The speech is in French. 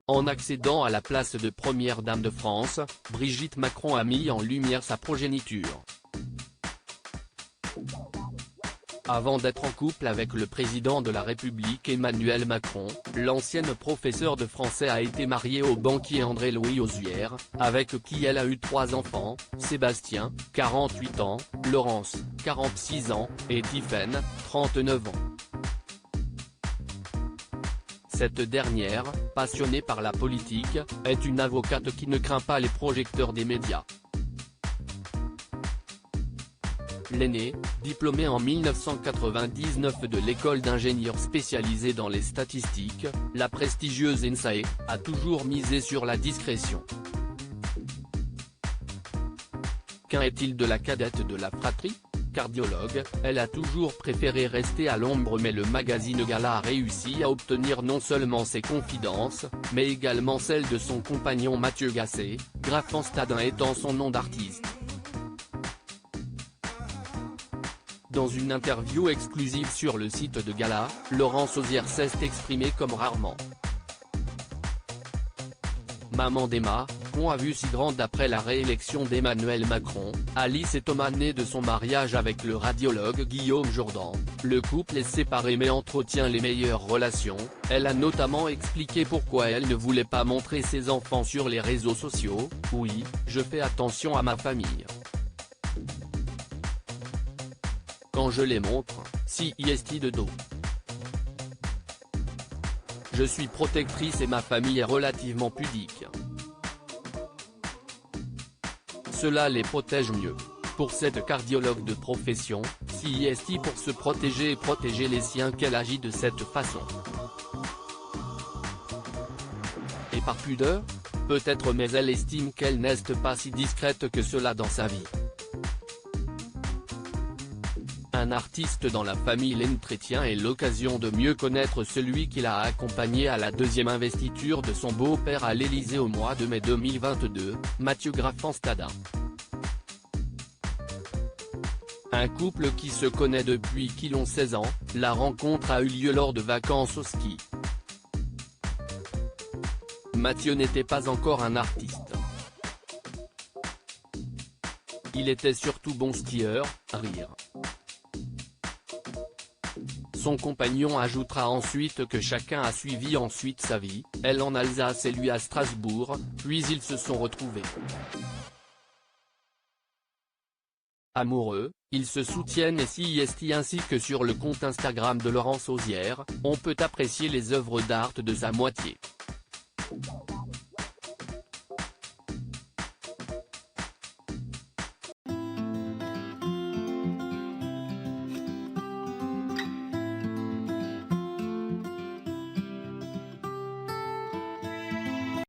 En accédant à la place de première dame de France, Brigitte Macron a mis en lumière sa progéniture. Avant d'être en couple avec le président de la République Emmanuel Macron, l'ancienne professeure de français a été mariée au banquier André-Louis Ozière, avec qui elle a eu 3 enfants, Sébastien, 48 ans, Laurence, 46 ans, et Tiphaine, 39 ans. Cette dernière, passionnée par la politique, est une avocate qui ne craint pas les projecteurs des médias. L'aînée, diplômée en 1999 de l'école d'ingénieurs spécialisée dans les statistiques, la prestigieuse ENSAE, a toujours misé sur la discrétion. Qu'en est-il de la cadette de la fratrie ? Cardiologue, elle a toujours préféré rester à l'ombre, mais le magazine Gala a réussi à obtenir non seulement ses confidences, mais également celles de son compagnon Mathieu Gasset, Grafenstadin étant son nom d'artiste. Dans une interview exclusive sur le site de Gala, Laurence Ozière s'est exprimée comme rarement. Maman d'Emma, qu'on a vu si grande après la réélection d'Emmanuel Macron, Alice et Thomas nés de son mariage avec le radiologue Guillaume Jourdan. Le couple est séparé mais entretient les meilleures relations. Elle a notamment expliqué pourquoi elle ne voulait pas montrer ses enfants sur les réseaux sociaux. Oui, je fais attention à ma famille. Quand je les montre, si est de dos. Je suis protectrice et ma famille est relativement pudique. Cela les protège mieux. Pour cette cardiologue de profession, CIST pour se protéger et protéger les siens qu'elle agit de cette façon. Et par pudeur ? Peut-être, mais elle estime qu'elle n'est pas si discrète que cela dans sa vie. Un artiste dans la famille Lenchrétien est l'occasion de mieux connaître celui qui l'a accompagné à la 2e investiture de son beau-père à l'Élysée au mois de mai 2022, Mathieu Grafenstadin. Un couple qui se connaît depuis qu'ils ont 16 ans, la rencontre a eu lieu lors de vacances au ski. Mathieu n'était pas encore un artiste. Il était surtout bon skieur, rire. Son compagnon ajoutera ensuite que chacun a suivi ensuite sa vie, elle en Alsace et lui à Strasbourg, puis ils se sont retrouvés. Amoureux, ils se soutiennent et CIST ainsi que sur le compte Instagram de Laurence Ozière, on peut apprécier les œuvres d'art de sa moitié.